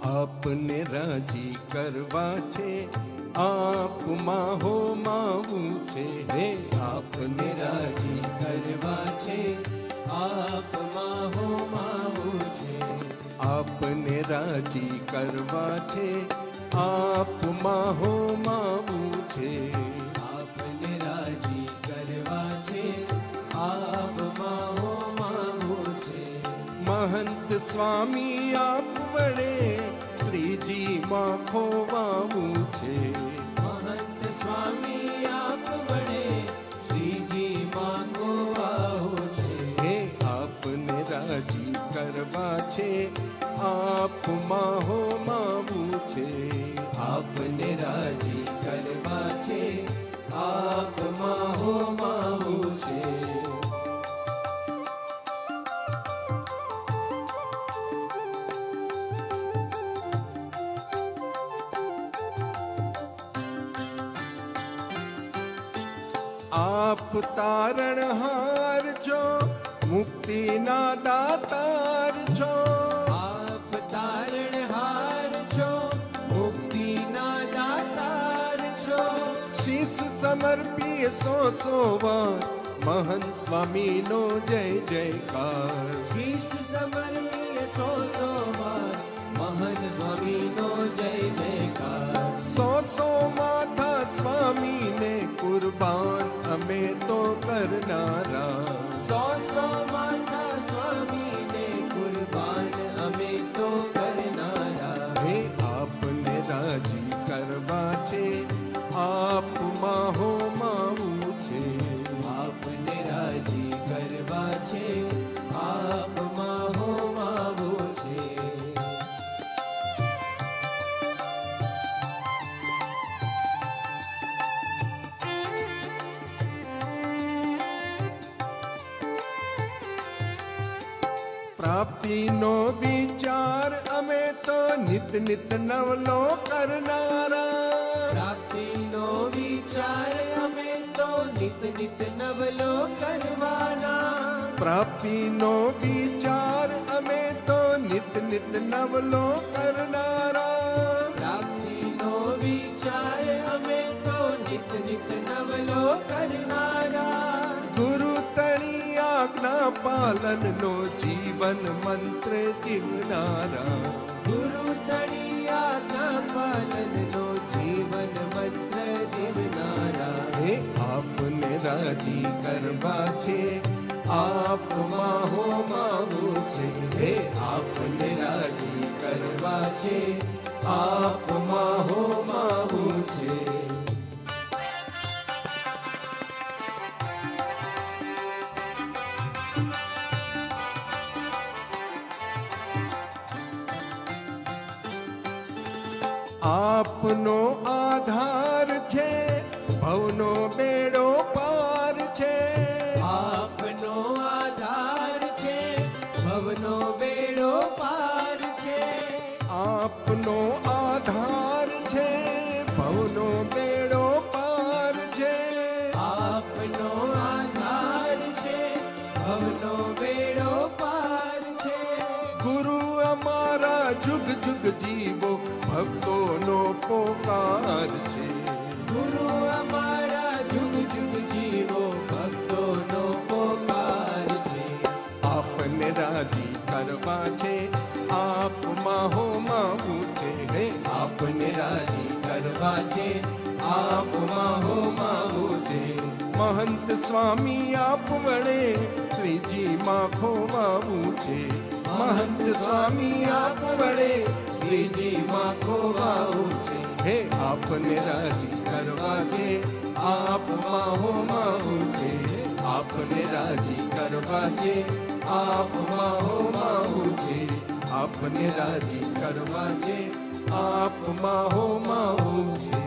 આપને રાજી કરવા છે, આપમાં હોમાવું છે. હે આપને રાજી કરવા છે, આપમાં હોમાવું છે. આપને રાજી કરવા છે, આપમાં હોમાવું છે. આપને રાજી કરવા છે, આપમાં હોમાવું છે. મહંત સ્વામી આપ વડે શ્રીજીમાં ખોવાવું છે. મહંત સ્વામી આપ વડે શ્રીજીમાં ખોવાવું છે. હે આપને રાજી કરવા છે, આપમાં હોમાવું છે. આપને રાજી કરવા છે, આપમાં હોમાવું છે. આપ તારણહાર છો, મુક્તિના દાતાર છો. આપ તારણહાર છો, મુક્તિના દાતાર છો. શીશ સમર્પીએ સો વાર, મહંત સ્વામીનો જય જયકાર. શીશ સમર્પીએ સો વાર, મહંત સ્વામીનો જય જયકાર. સો માથા સ્વામીને કુરબાન અમે તો કરનારા. સો માથા સ્વામીને કુરબાન અમે તો કરનારા. હે આપને રાજી કરવા છે, આપમાં હોમાવું છે. આપને રાજી કરવા છે, આપમાં હોમાવું છે. પ્રાપ્તિનો વિચાર અમે તો નિત નિત નવલો કરનારા. પ્રાપ્તિનો વિચાર અમે તો નિત નિત નવલો કરવાના. પ્રાપ્તિનો વિચાર અમે તો નિત નિત નવલો કરનારા. પ્રાપ્તિનો વિચાર અમે તો નિત નિત નવલો કરનારા. ગુરુ તણી આજ્ઞા પાલનનો જીવન મંત્ર જીવનારા. ગુરુ તણી આજ્ઞા પાલનનો જીવન મંત્ર જીવનારા. હે આપને રાજી કરવા છે, આપમાં હોમાવું છે. હે આપને રાજી કરવા છે, આપમાં હોમાવું છે. આપનો આધાર છે, ભવનો બેડો પાર છે. આપનો આધાર છે, ભવનો બેડો પાર છે. આપનો આધાર છે, ભવનો બેડો પાર છે. આપનો આધાર છે, ભવનો બેડો પાર છે. ગુરુ અમારા જુગ જુગ જીવો, ભક્તોનો પોકાર છે. ગુરુ અમારા જુગ જુગ જીવો, ભક્તોનો પોકાર છે. આપને રાજી કરવા છે, આપમાં હોમાવું છે. હે આપને રાજી કરવા છે, આપમાં હોમાવું છે. મહંત સ્વામી આપ વડે શ્રીજીમાં ખોવાવું છે. મહંત સ્વામી આપ વડે શ્રીજીમાં ખોવાવું છે. હે આપને રાજી કરવા છે, આપમાં હોમાવું છે. આપને રાજી કરવા છે, આપમાં હોમાવું છે. આપને રાજી કરવા છે, આપમાં હો માવું છે.